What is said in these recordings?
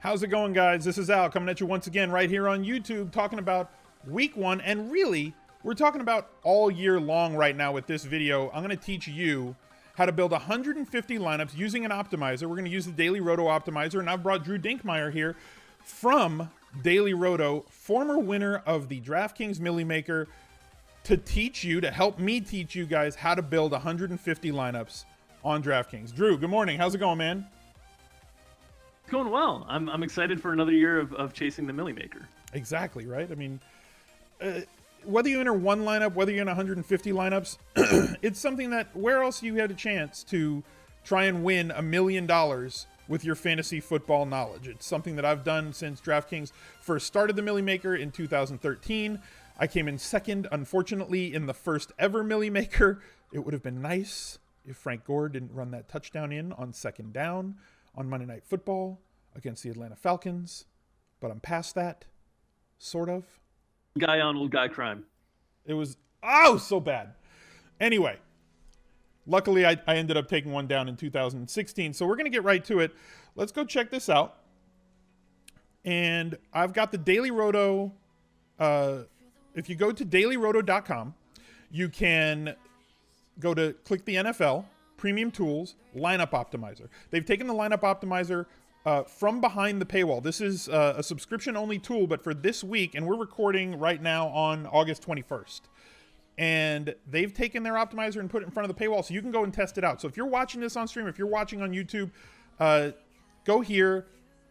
How's it going, guys? This is Al coming at you once again right here on YouTube talking about week one. And really, we're talking about all year long right now with this video. I'm going to teach you how to build 150 lineups using an optimizer. We're going to use the Daily Roto optimizer. And I've brought Drew Dinkmeyer here from Daily Roto, former winner of the Draftkings Millie Maker, to teach you, to help me teach you guys how to build 150 lineups on Draftkings. Drew, good morning. How's it going, man? It's going well. I'm excited for another year of chasing the Millie Maker. Exactly, right? I mean, whether you enter one lineup, whether you're in 150 lineups, it's something that where else you had a chance to try and win $1 million with your fantasy football knowledge. It's something that I've done since DraftKings first started the Millie Maker in 2013. I came in second, unfortunately, in the first ever Millie Maker. It would have been nice if Frank Gore didn't run that touchdown in on second down on Monday Night Football against the Atlanta Falcons. But I'm past that, sort of. Guy on old guy crime. It was, so bad. Anyway, luckily I ended up taking one down in 2016. So we're going to get right to it. Let's go check this out. And I've got the Daily Roto. If you go to dailyroto.com, you can go to click the NFL, Premium Tools, Lineup Optimizer. They've taken the Lineup Optimizer from behind the paywall. This is a subscription-only tool, but for this week, and we're recording right now on August 21st. And they've taken their optimizer and put it in front of the paywall, so you can go and test it out. So if you're watching this on stream, if you're watching on YouTube, go here,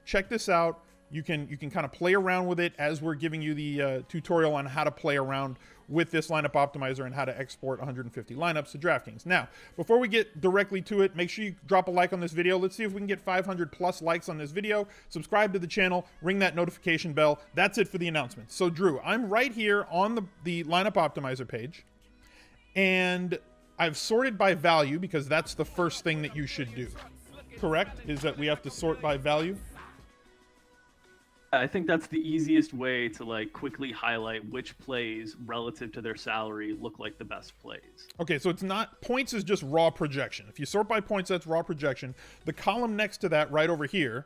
check this out. You can kind of play around with it as we're giving you the tutorial on how to play around with this lineup optimizer and how to export 150 lineups to DraftKings. Now, before we get directly to it, make sure you drop a like on this video. Let's see if we can get 500 plus likes on this video. Subscribe to the channel, ring that notification bell. That's it for the announcements. So Drew, I'm right here on the lineup optimizer page, and I've sorted by value because that's the first thing that you should do. Correct? Is that we have to sort by value? I think that's the easiest way to like quickly highlight which plays relative to their salary look like the best plays. Okay, so it's not points is just raw projection. If you sort by points, that's raw projection. The column next to that right over here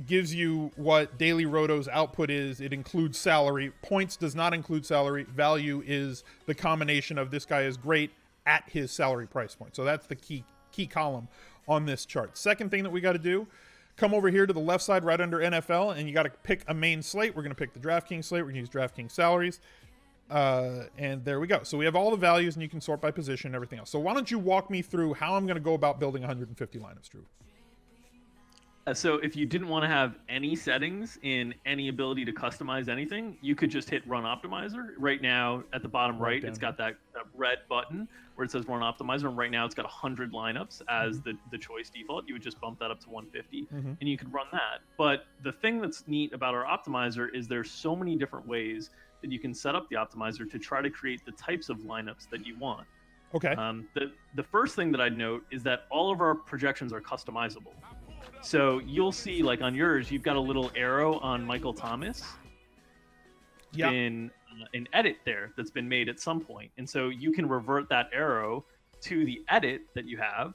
gives you what Daily Roto's output is. It includes salary. Points does not include salary. Value is the combination of this guy is great at his salary price point. So that's the key column on this chart. Second thing that we got to do, come over here to the left side right under NFL, and you got to pick a main slate. We're going to pick the DraftKings slate. We're going to use DraftKings salaries. And there we go. So we have all the values, and you can sort by position and everything else. So why don't you walk me through how I'm going to go about building 150 lineups, Drew? So if you didn't want to have any settings in any ability to customize anything, you could just hit Run Optimizer. Right now, at the bottom right, it's got that red button where it says Run Optimizer, and right now it's got 100 lineups as the choice default. You would just bump that up to 150, and you could run that. But the thing that's neat about our optimizer is there's so many different ways that you can set up the optimizer to try to create the types of lineups that you want. Okay. The first thing that I'd note is that all of our projections are customizable. So you'll see, like on yours, you've got a little arrow on Michael Thomas in an edit there that's been made at some point. And so you can revert that arrow to the edit that you have,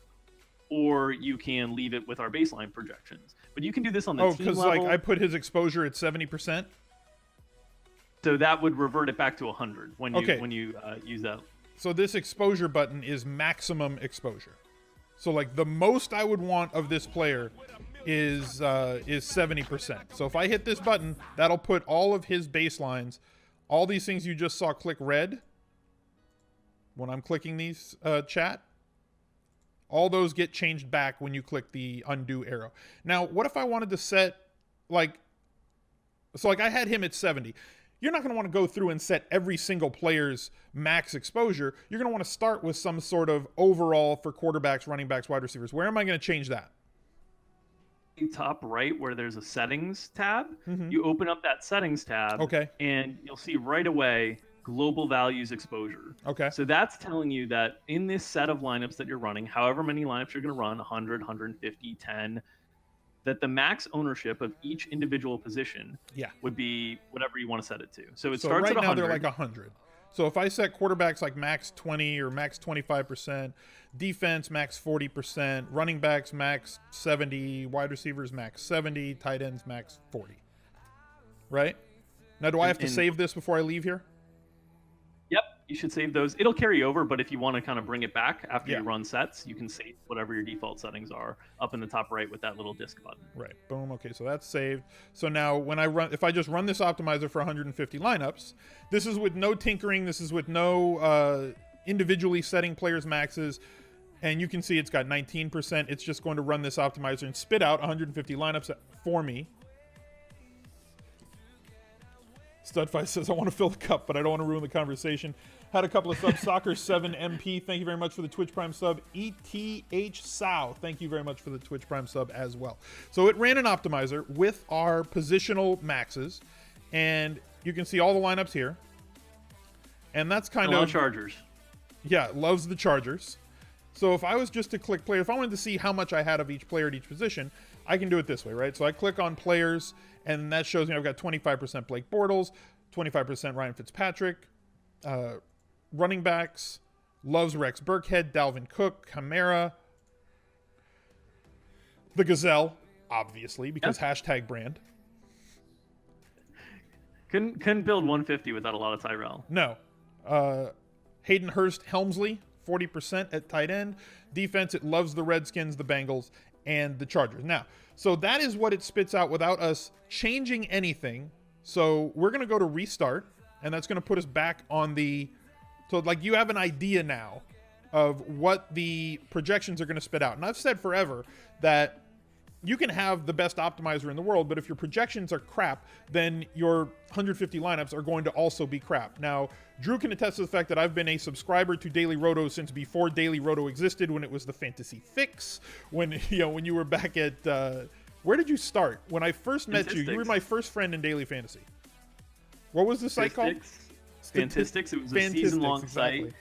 or you can leave it with our baseline projections. But you can do this on the team level. Oh, because like I put his exposure at 70%? So that would revert it back to 100 when you use that. So this exposure button is maximum exposure. So like the most I would want of this player is 70%. So if I hit this button, that'll put all of his baselines, all these things you just saw click red when I'm clicking these chat, all those get changed back when you click the undo arrow. Now, what if I wanted to set like I had him at 70. You're not going to want to go through and set every single player's max exposure. You're going to want to start with some sort of overall for quarterbacks, running backs, wide receivers. Where am I going to change that? Top right where there's a settings tab, you open up that settings tab, and you'll see right away global values exposure. Okay. So that's telling you that in this set of lineups that you're running, however many lineups you're going to run, 100, 150, 10, that the max ownership of each individual position would be whatever you want to set it to. So it starts right at 100. now they're like 100. So if I set quarterbacks like max 20 or max 25%, defense max 40%, running backs max 70, wide receivers max 70, tight ends max 40. Right? Now, do I have to save this before I leave here? Yep, you should save those. It'll carry over, but if you want to kind of bring it back after you run sets, you can save whatever your default settings are up in the top right with that little disk button. Right. Boom. Okay, so that's saved. So now when I run, if I just run this optimizer for 150 lineups, this is with no tinkering. This is with no individually setting players' maxes. And you can see it's got 19%. It's just going to run this optimizer and spit out 150 lineups for me. Studfi says, I want to fill the cup, but I don't want to ruin the conversation. Had a couple of subs. Soccer7MP, thank you very much for the Twitch Prime sub. ETH Sow, thank you very much for the Twitch Prime sub as well. So it ran an optimizer with our positional maxes, and you can see all the lineups here. And that's kind of Chargers. Yeah, loves the Chargers. So if I was just to click player, if I wanted to see how much I had of each player at each position, I can do it this way, right? So I click on players, and that shows me I've got 25% Blake Bortles, 25% Ryan Fitzpatrick, running backs, loves Rex Burkhead, Dalvin Cook, Kamara, the Gazelle, obviously, because hashtag brand. Couldn't build 150 without a lot of Tyrell. No. Hayden Hurst Helmsley, 40% at tight end. Defense, it loves the Redskins, the Bengals, and the Chargers. Now, so that is what it spits out without us changing anything. So we're going to go to restart, and that's going to put us back on the... So, like, you have an idea now of what the projections are going to spit out. And I've said forever that you can have the best optimizer in the world, but if your projections are crap, then your 150 lineups are going to also be crap. Now, Drew can attest to the fact that I've been a subscriber to Daily Roto since before Daily Roto existed, when it was the Fantasy Fix, when you were back at where did you start? When I first met you were my first friend in Daily Fantasy. What was the site called? Fantastics. It was a season-long site.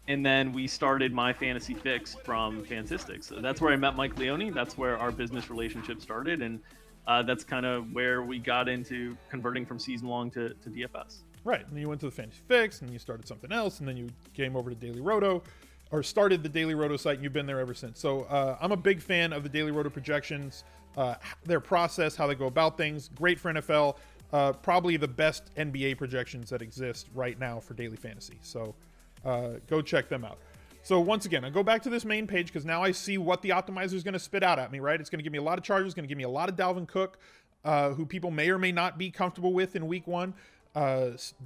And then we started My Fantasy Fix from Fantastics. So that's where I met Mike Leone. That's where our business relationship started. And that's kind of where we got into converting from season-long to DFS. Right. And then you went to the Fantasy Fix, and then you started something else, and then you came over to Daily Roto, or started the Daily Roto site, and you've been there ever since. So I'm a big fan of the Daily Roto projections, their process, how they go about things. Great for NFL. Probably the best NBA projections that exist right now for daily fantasy. So go check them out. So once again, I go back to this main page because now I see what the optimizer is going to spit out at me, right? It's going to give me a lot of Chargers, going to give me a lot of Dalvin Cook, who people may or may not be comfortable with in week one.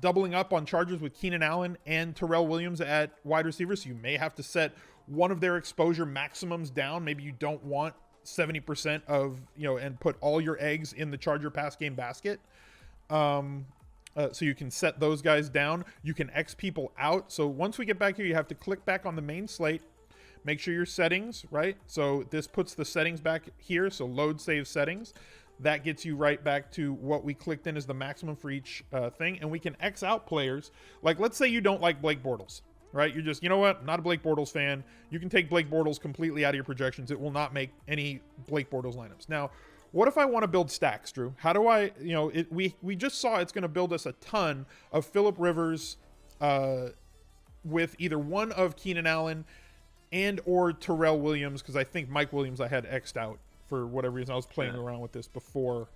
Doubling up on Chargers with Keenan Allen and Terrell Williams at wide receivers. So you may have to set one of their exposure maximums down. Maybe you don't want 70% of, and put all your eggs in the Charger pass game basket. So you can set those guys down. You can X people out. So once we get back here, you have to click back on the main slate. Make sure your settings, right? So this puts the settings back here. So load save settings. That gets you right back to what we clicked in as the maximum for each thing. And we can X out players. Like, let's say you don't like Blake Bortles, right? You're just, you know what? Not a Blake Bortles fan. You can take Blake Bortles completely out of your projections. It will not make any Blake Bortles lineups. Now, what if I want to build stacks, Drew? How do I, we just saw it's going to build us a ton of Phillip Rivers with either one of Keenan Allen and or Terrell Williams, because I think Mike Williams I had X'd out for whatever reason. I was playing around with this before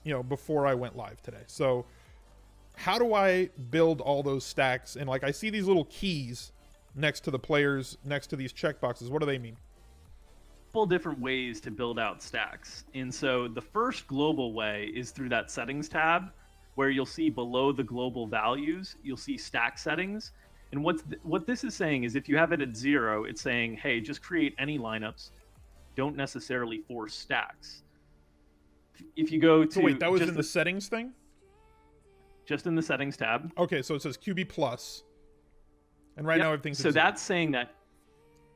I went live today. So how do I build all those stacks? And like, I see these little keys next to the players, next to these checkboxes. What do they mean? Different ways to build out stacks. And so the first global way is through that settings tab, where you'll see below the global values, you'll see stack settings. And what this is saying is, if you have it at 0, it's saying, hey, just create any lineups. Don't necessarily force stacks. If you go to... So wait, that was in the settings thing? Just in the settings tab. Okay, so it says QB plus. And now everything's so that's saying that.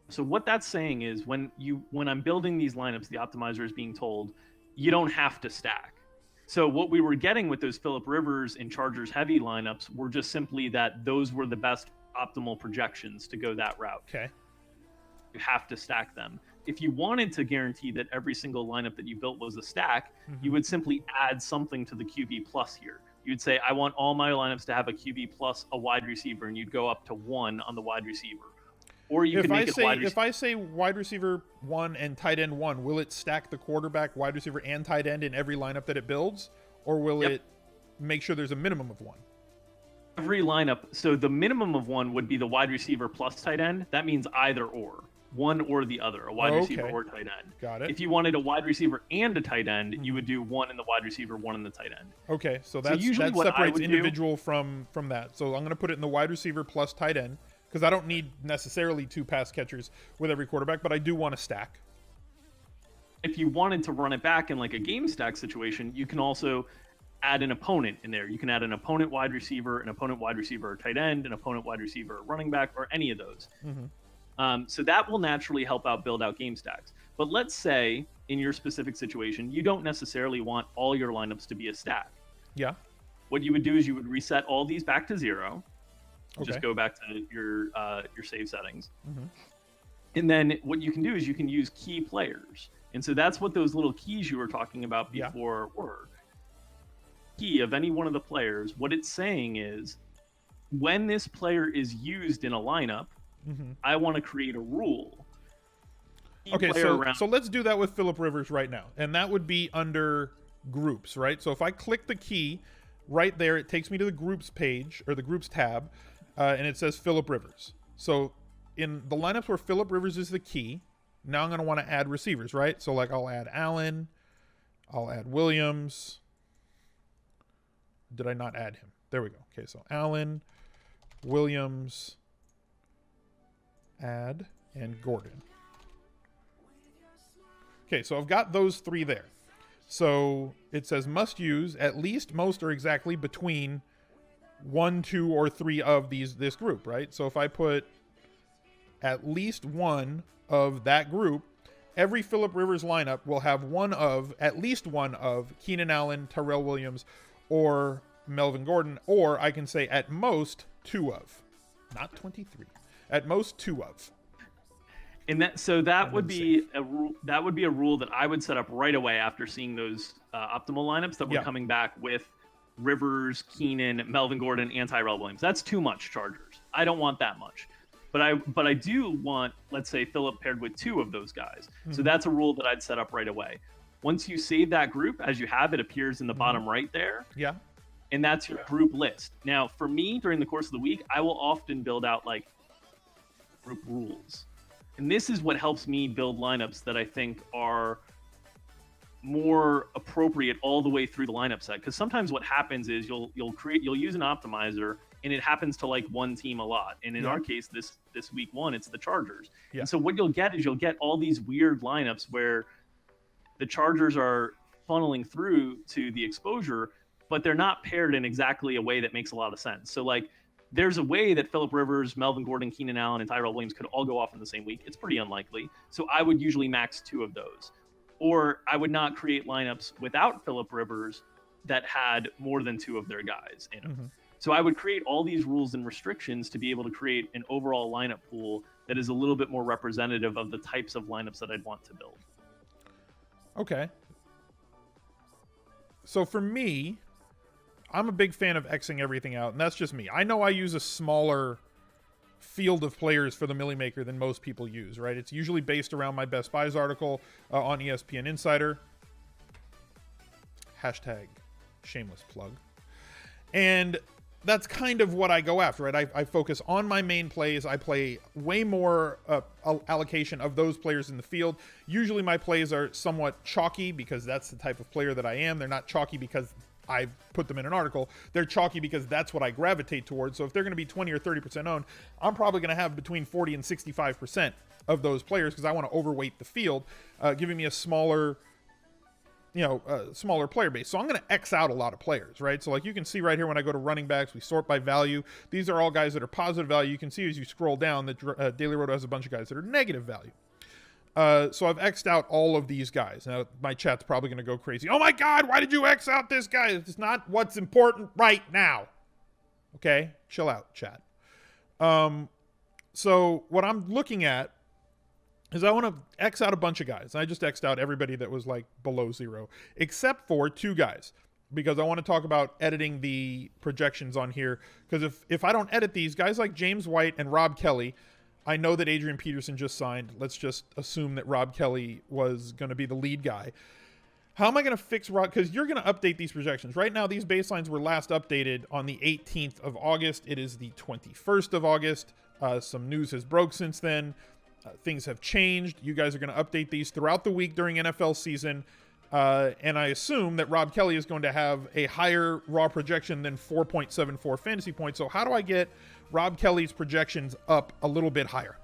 So what that's saying is, when I'm building these lineups, the optimizer is being told, you don't have to stack. So what we were getting with those Phillip Rivers and Chargers heavy lineups were just simply that those were the best optimal projections to go that route. Okay. You have to stack them. If you wanted to guarantee that every single lineup that you built was a stack, you would simply add something to the QB plus here. you'd say, I want all my lineups to have a QB plus a wide receiver, and you'd go up to 1 on the wide receiver. Or you could make it wide receiver. If I say wide receiver 1 and tight end 1, will it stack the quarterback, wide receiver, and tight end in every lineup that it builds? Or will it make sure there's a minimum of 1? Every lineup. So the minimum of 1 would be the wide receiver plus tight end. That means either or. One or the other, a wide receiver or tight end. Got it. If you wanted a wide receiver and a tight end, you would do 1 in the wide receiver, 1 in the tight end. Okay, so that separates individual from that. So I'm going to put it in the wide receiver plus tight end, because I don't need necessarily 2 pass catchers with every quarterback, but I do want to stack. If you wanted to run it back in like a game stack situation, you can also add an opponent in there. You can add an opponent wide receiver, an opponent wide receiver or tight end, an opponent wide receiver or running back, or any of those. So that will naturally help out build out game stacks. But let's say in your specific situation, you don't necessarily want all your lineups to be a stack. Yeah. What you would do is you would reset all these back to 0. Just go back to your save settings. And then what you can do is you can use key players. And so that's what those little keys you were talking about before were. Key of any one of the players, what it's saying is when this player is used in a lineup, I want to create a rule. Okay, so let's do that with Phillip Rivers right now. And that would be under groups, right? So if I click the key right there, it takes me to the groups page or the groups tab, and it says Phillip Rivers. So in the lineups where Phillip Rivers is the key, now I'm going to want to add receivers, right? So like I'll add Allen, I'll add Williams. Did I not add him? There we go. Okay, so Allen, Williams, add, and Gordon. Okay, so I've got those 3 there. So it says must use at least, most, or exactly between 1, 2, or 3 of this group, right? So if I put at least 1 of that group, every Phillip Rivers lineup will have at least one of Keenan Allen, Tyrell Williams, or Melvin Gordon, or I can say at most 2 of, not 23. At most 2 of. And that would be a rule. That would be a rule that I would set up right away after seeing those optimal lineups that were coming back with Rivers, Keenan, Melvin Gordon, and Tyrell Williams. That's too much Chargers. I don't want that much. But I do want, let's say, Phillip paired with 2 of those guys. So that's a rule that I'd set up right away. Once you save that group, as you have, it appears in the bottom right there. Yeah. And that's your group list. Now, for me, during the course of the week, I will often build out like group rules. And this is what helps me build lineups that I think are more appropriate all the way through the lineup set. Because sometimes what happens is you'll use an optimizer and it happens to like one team a lot. And in our case, this week 1, it's the Chargers. And so what you'll get is you'll get all these weird lineups where the Chargers are funneling through to the exposure, but they're not paired in exactly a way that makes a lot of sense. So like there's a way that Phillip Rivers, Melvin Gordon, Keenan Allen, and Tyrell Williams could all go off in the same week. It's pretty unlikely. So I would usually max 2 of those. Or I would not create lineups without Phillip Rivers that had more than 2 of their guys in them. So I would create all these rules and restrictions to be able to create an overall lineup pool that is a little bit more representative of the types of lineups that I'd want to build. Okay. So for me, I'm a big fan of Xing everything out, and that's just me. I know I use a smaller field of players for the Millie Maker than most people use, right? It's usually based around my Best Buys article on ESPN Insider. Hashtag shameless plug. And that's kind of what I go after, right? I focus on my main plays. I play way more allocation of those players in the field. Usually my plays are somewhat chalky because that's the type of player that I am. They're not chalky because I put them in an article. They're chalky because that's what I gravitate towards. So if they're going to be 20 or 30% owned, I'm probably going to have between 40 and 65% of those players because I want to overweight the field, giving me a smaller player base. So I'm going to X out a lot of players, right? So like you can see right here when I go to running backs, we sort by value. These are all guys that are positive value. You can see as you scroll down that Daily Roto has a bunch of guys that are negative value. So I've X'd out all of these guys. Now, my chat's probably going to go crazy. Oh my God, why did you X out this guy? It's not what's important right now. Okay? Chill out, chat. So what I'm looking at is I want to X out a bunch of guys. I just X'd out everybody that was like below 0, except for 2 guys. because I want to talk about editing the projections on here. Because if I don't edit these, guys like James White and Rob Kelly, I know that Adrian Peterson just signed. Let's just assume that Rob Kelly was going to be the lead guy. How am I going to fix Rob? Because you're going to update these projections. Right now, these baselines were last updated on the 18th of August. It is the 21st of August. Some news has broke since then. Things have changed. You guys are going to update these throughout the week during NFL season. And I assume that Rob Kelly is going to have a higher raw projection than 4.74 fantasy points. So how do I get Rob Kelly's projections up a little bit higher?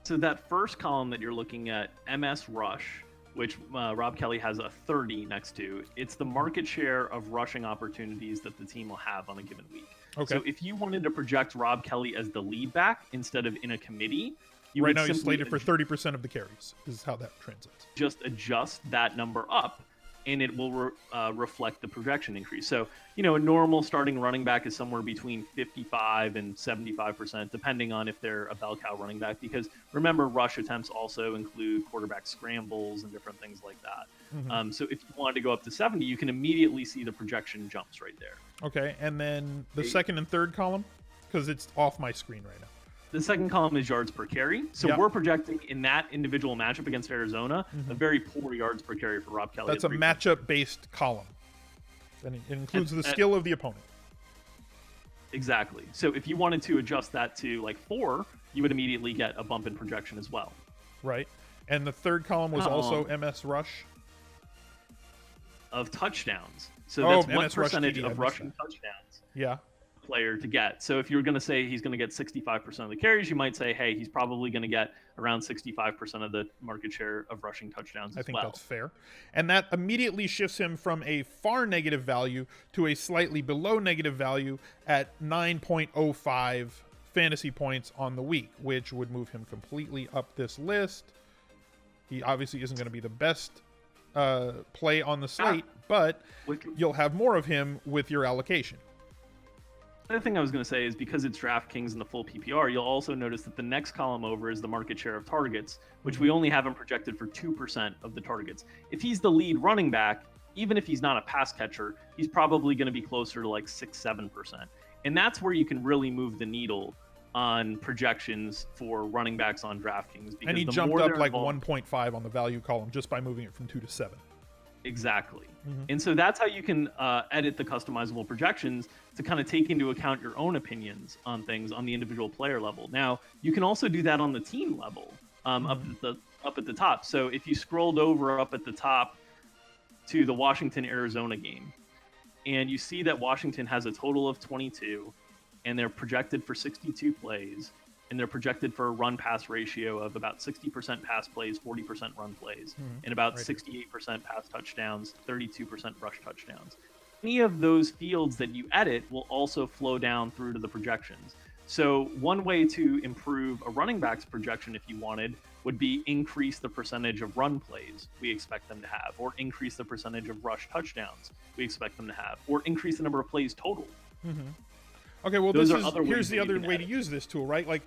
So that first column that you're looking at, MS Rush, which Rob Kelly has a 30 next to, it's the market share of rushing opportunities that the team will have on a given week. Okay. So if you wanted to project Rob Kelly as the lead back instead of in a committee, you right would now he's simply slated for 30% of the carries. This is how that translates. just adjust that number up, and it will reflect the projection increase. So, a normal starting running back is somewhere between 55 and 75%, depending on if they're a bell cow running back. Because remember, rush attempts also include quarterback scrambles and different things like that. Mm-hmm. So if you wanted to go up to 70, you can immediately see the projection jumps right there. Okay, and then the second and third column, because it's off my screen right now. The second column is yards per carry. So we're projecting in that individual matchup against Arizona, a very poor yards per carry for Rob Kelly. That's a matchup-based column. And it includes the skill of the opponent. Exactly. So if you wanted to adjust that to like 4, you would immediately get a bump in projection as well. Right. And the third column was also MS Rush. Of touchdowns. So that's what MS Rush percentage TD, of rushing touchdowns. Yeah. Player to get. So if you're going to say he's going to get 65% of the carries, you might say, hey, he's probably going to get around 65% of the market share of rushing touchdowns I think that's fair. And that immediately shifts him from a far negative value to a slightly below negative value at 9.05 fantasy points on the week, which would move him completely up this list. He obviously isn't going to be the best play on the slate, but you'll have more of him with your allocation. The other thing I was going to say is because it's Draftkings and the full PPR, you'll also notice that the next column over is the market share of targets, which we only have him projected for 2% of the targets. If he's the lead running back, even if he's not a pass catcher, he's probably going to be closer to like 6-7%. And that's where you can really move the needle on projections for running backs on Draftkings. And he jumped up like 1.5 on the value column just by moving it from 2 to 7. Exactly. And so that's how you can edit the customizable projections to kind of take into account your own opinions on things on the individual player level. Now, you can also do that on the team level up at the top. So if you scrolled over up at the top to the Washington-Arizona game, and you see that Washington has a total of 22, and they're projected for 62 plays, and they're projected for a run-pass ratio of about 60% pass plays, 40% run plays, and about 68% pass touchdowns, 32% rush touchdowns. Any of those fields that you edit will also flow down through to the projections. So one way to improve a running back's projection, if you wanted, would be increase the percentage of run plays we expect them to have, or increase the percentage of rush touchdowns we expect them to have, or increase the number of plays total. Okay, well, here's the other way to use this tool, right? Like,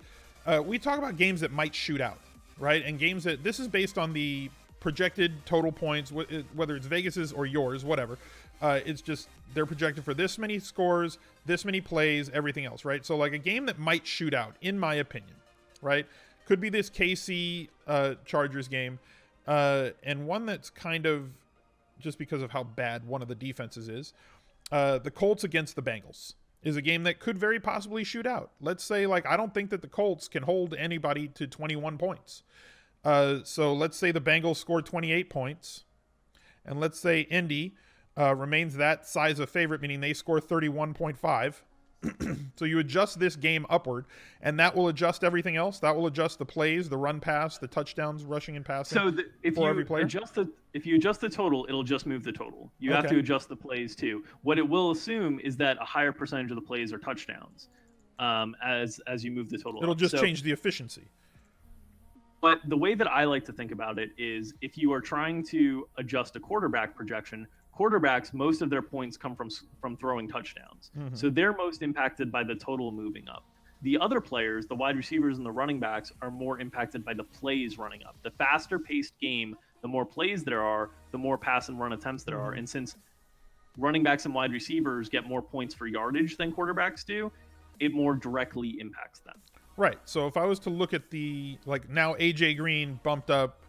we talk about games that might shoot out, right? And games that, this is based on the projected total points, whether it's Vegas's or yours, whatever. It's just, they're projected for this many scores, this many plays, everything else, right? So, like, a game that might shoot out, in my opinion, right? Could be this KC Chargers game, and one that's kind of, just because of how bad one of the defenses is, the Colts against the Bengals is a game that could very possibly shoot out. Let's say, like, I don't think that the Colts can hold anybody to 21 points. So let's say the Bengals score 28 points, and let's say Indy remains that size of favorite, meaning they score 31.5. So you adjust this game upward, and that will adjust everything else. That will adjust the plays, the run pass, the touchdowns, rushing and passing. So if you adjust the total, it'll just move the total. You have to adjust the plays too. What it will assume is that a higher percentage of the plays are touchdowns as you move the total. It'll just change the efficiency. But the way that I like to think about it is if you are trying to adjust a quarterback projection, quarterbacks, most of their points come from throwing touchdowns. So they're most impacted by the total moving up. The other players, the wide receivers and the running backs, are more impacted by the plays running up. The faster paced game, the more plays there are, the more pass and run attempts there are. And since running backs and wide receivers get more points for yardage than quarterbacks do, it more directly impacts them. Right. So if I was to look at the, like, now AJ Green bumped up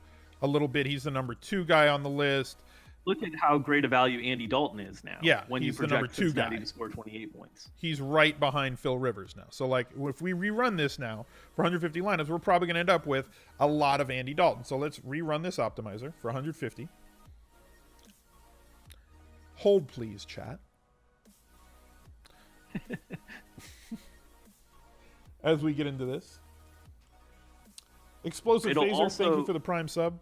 a little bit. He's the number 2 guy on the list. Look at how great a value Andy Dalton is now. Yeah, when you he's the project number 2 Cincinnati guy to score 28 points. He's right behind Phil Rivers now. So, like, if we rerun this now for 150 lineups, we're probably going to end up with a lot of Andy Dalton. So let's rerun this optimizer for 150. Hold, please, chat. As we get into this. Explosive Phaser, thank you for the Prime sub.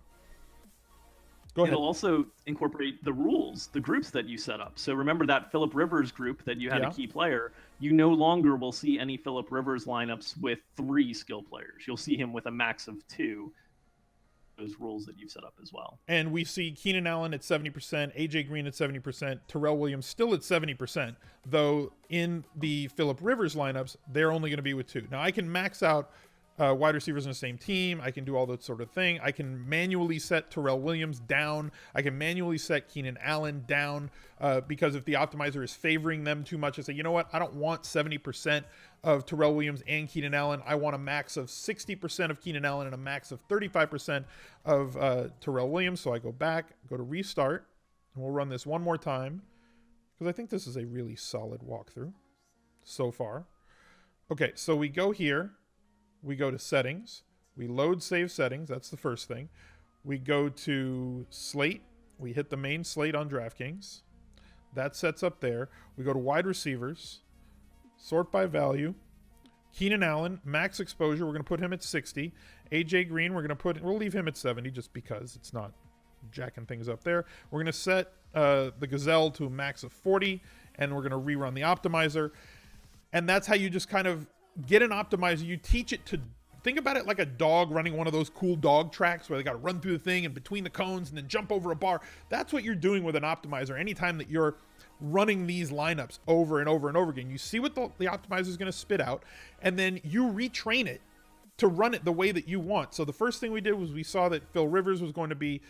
Go ahead. It'll also incorporate the rules, the groups that you set up. So remember that Phillip Rivers group that you had a key player. You no longer will see any Phillip Rivers lineups with 3 skill players. You'll see him with a max of 2. Those rules that you've set up as well. And we see Keenan Allen at 70%, AJ Green at 70%, Terrell Williams still at 70%, though in the Phillip Rivers lineups, they're only going to be with 2. Now I can max out wide receivers in the same team. I can do all that sort of thing. I can manually set Terrell Williams down. I can manually set Keenan Allen down because if the optimizer is favoring them too much, I say, you know what? I don't want 70% of Terrell Williams and Keenan Allen. I want a max of 60% of Keenan Allen and a max of 35% of Terrell Williams. So I go back, go to restart, and we'll run this one more time because I think this is a really solid walkthrough so far. Okay, so we go here. We go to settings. We load save settings. That's the first thing. We go to slate. We hit the main slate on Draftkings. That sets up there. We go to wide receivers. Sort by value. Keenan Allen, max exposure. We're going to put him at 60. AJ Green, we'll leave him at 70 just because it's not jacking things up there. We're going to set the Gazelle to a max of 40, and we're going to rerun the optimizer. And that's how you just kind of get an optimizer. You teach it to think about it like a dog running one of those cool dog tracks where they got to run through the thing and between the cones and then jump over a bar. That's what you're doing with an optimizer. Anytime that you're running these lineups over and over and over again, you see what the optimizer is going to spit out, and then you retrain it to run it the way that you want. So the first thing we did was we saw that Phil Rivers was going to be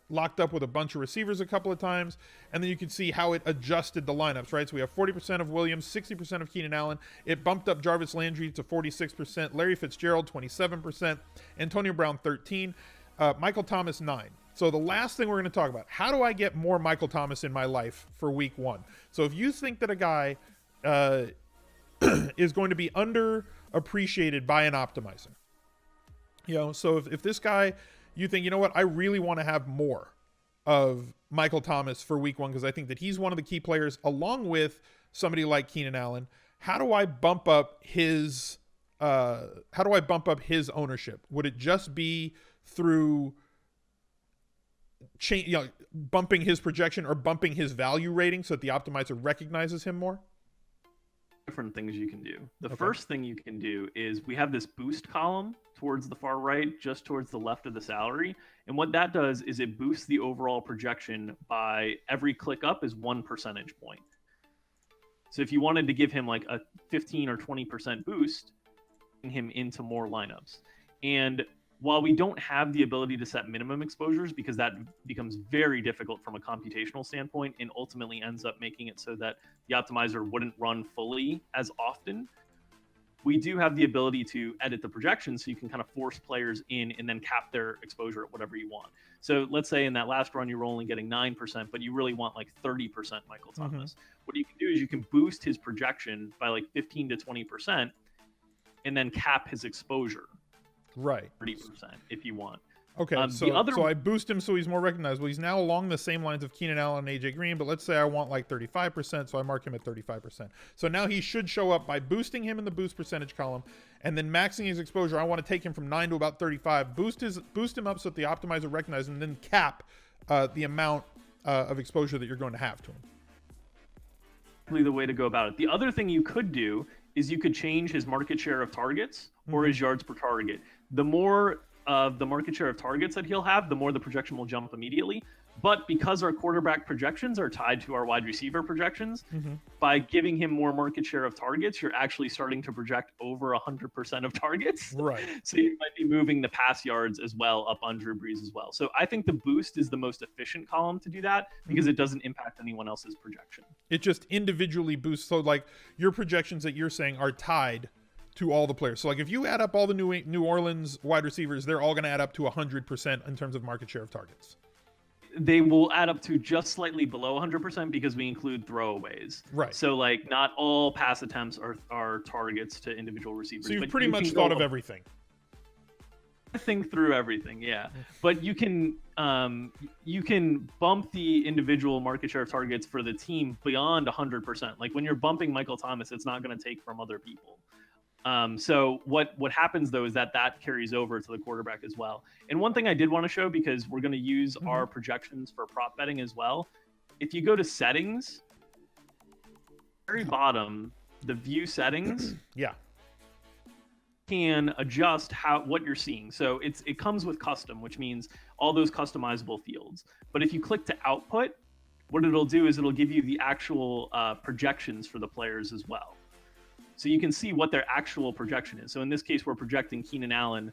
locked up with a bunch of receivers a couple of times, and then you can see how it adjusted the lineups, right? So we have 40% of Williams, 60% of Keenan Allen. It bumped up Jarvis Landry to 46%, Larry Fitzgerald 27%, Antonio Brown 13%, Michael Thomas 9%. So the last thing we're going to talk about, how do I get more Michael Thomas in my life for week 1? So if you think that a guy is going to be underappreciated by an optimizer, so if this guy, you think, you know what, I really want to have more of Michael Thomas for week 1 because I think that he's one of the key players along with somebody like Keenan Allen. How do I bump up his ownership? Would it just be through bumping his projection or bumping his value rating so that the optimizer recognizes him more? Different things you can do. The first thing you can do is we have this boost column towards the far right, just towards the left of the salary. And what that does is it boosts the overall projection by every click up is 1 percentage point. So if you wanted to give him like a 15 or 20% boost, him into more lineups. And while we don't have the ability to set minimum exposures because that becomes very difficult from a computational standpoint and ultimately ends up making it so that the optimizer wouldn't run fully as often, we do have the ability to edit the projection so you can kind of force players in and then cap their exposure at whatever you want. So let's say in that last run you were only getting 9%, but you really want like 30% Michael Thomas. What you can do is you can boost his projection by like 15 to 20% and then cap his exposure. Right. 30% if you want. Okay, so I boost him so he's more recognizable. He's now along the same lines of Keenan Allen and AJ Green, but let's say I want like 35%, so I mark him at 35%. So now he should show up by boosting him in the boost percentage column and then maxing his exposure. I want to take him from 9 to about 35, boost him up so that the optimizer recognizes him, and then cap the amount of exposure that you're going to have to him. The way to go about it. The other thing you could do is you could change his market share of targets or his yards per target. The more of the market share of targets that he'll have, the more the projection will jump immediately. But because our quarterback projections are tied to our wide receiver projections, by giving him more market share of targets, you're actually starting to project over 100% of targets. Right. So you might be moving the pass yards as well up on Drew Brees as well. So I think the boost is the most efficient column to do that because it doesn't impact anyone else's projection. It just individually boosts. So like your projections that you're saying are tied to all the players. So like if you add up all the New Orleans wide receivers, they're all going to add up to 100% in terms of market share of targets. They will add up to just slightly below 100% because we include throwaways. Right. So like not all pass attempts are targets to individual receivers. So you've pretty much thought of everything. Think through everything, yeah. But you can bump the individual market share of targets for the team beyond 100%. Like when you're bumping Michael Thomas, it's not going to take from other people. So what happens though is that carries over to the quarterback as well. And one thing I did want to show, because we're going to use our projections for prop betting as well. If you go to settings, very bottom, the view settings, yeah, can adjust what you're seeing. So it comes with custom, which means all those customizable fields. But if you click to output, what it'll do is it'll give you the actual projections for the players as well. So you can see what their actual projection is. So in this case, we're projecting Keenan Allen,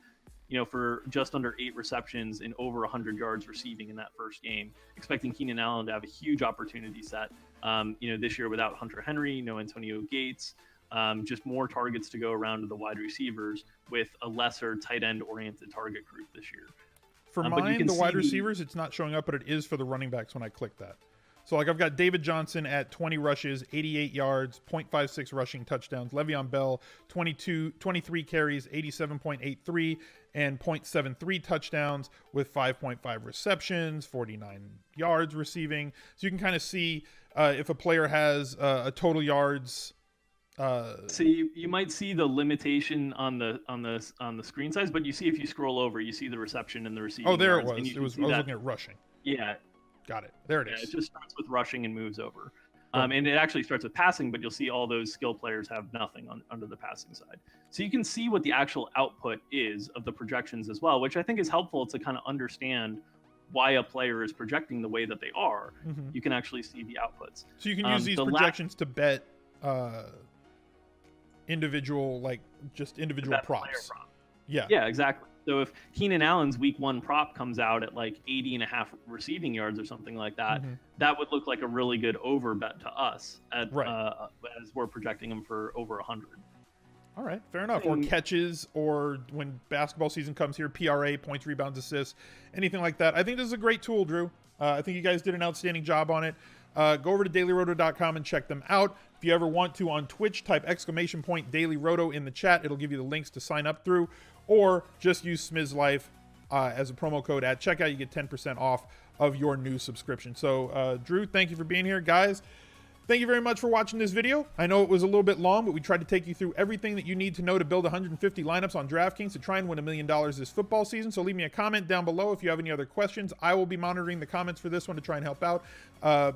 for just under 8 receptions and over 100 yards receiving in that first game, expecting Keenan Allen to have a huge opportunity set, this year without Hunter Henry, no Antonio Gates, just more targets to go around to the wide receivers with a lesser tight end oriented target group this year. For mine, the wide receivers, it's not showing up, but it is for the running backs when I click that. So like I've got David Johnson at 20 rushes, 88 yards, 0.56 rushing touchdowns. Le'Veon Bell, 23 carries, 87.83 and 0.73 touchdowns with 5.5 receptions, 49 yards receiving. So you can kind of see if a player has a total yards. So you might see the limitation on the screen size, but you see if you scroll over, you see the reception and the receiving. Oh, there yards, it was. I was looking at rushing. Yeah. Got it. There it is. It just starts with rushing and moves over. And it actually starts with passing, but you'll see all those skill players have nothing under the passing side. So you can see what the actual output is of the projections as well, which I think is helpful to kind of understand why a player is projecting the way that they are. You can actually see the outputs. So you can use these projections to bet individual props. Yeah, exactly. So if Keenan Allen's week 1 prop comes out at like 80.5 receiving yards or something like that, that would look like a really good over bet to us as we're projecting him for over 100. All right, fair enough. Or catches, or when basketball season comes here, PRA, points, rebounds, assists, anything like that. I think this is a great tool, Drew. I think you guys did an outstanding job on it. Go over to dailyroto.com and check them out. If you ever want to, on Twitch, type !dailyroto in the chat. It'll give you the links to sign up through. Or just use SmizLife as a promo code at checkout. You get 10% off of your new subscription. So, Drew, thank you for being here. Guys, thank you very much for watching this video. I know it was a little bit long, but we tried to take you through everything that you need to know to build 150 lineups on Draftkings to try and win $1 million this football season. So leave me a comment down below if you have any other questions. I will be monitoring the comments for this one to try and help out.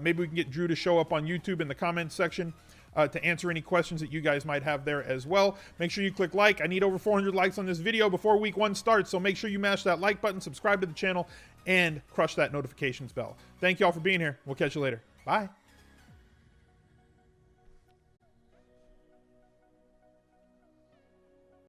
Maybe we can get Drew to show up on YouTube in the comments section to answer any questions that you guys might have there as well. Make sure you click like. I need over 400 likes on this video before week 1 starts, so make sure you mash that like button, subscribe to the channel, and crush that notifications bell. Thank you all for being here. We'll catch you later. Bye.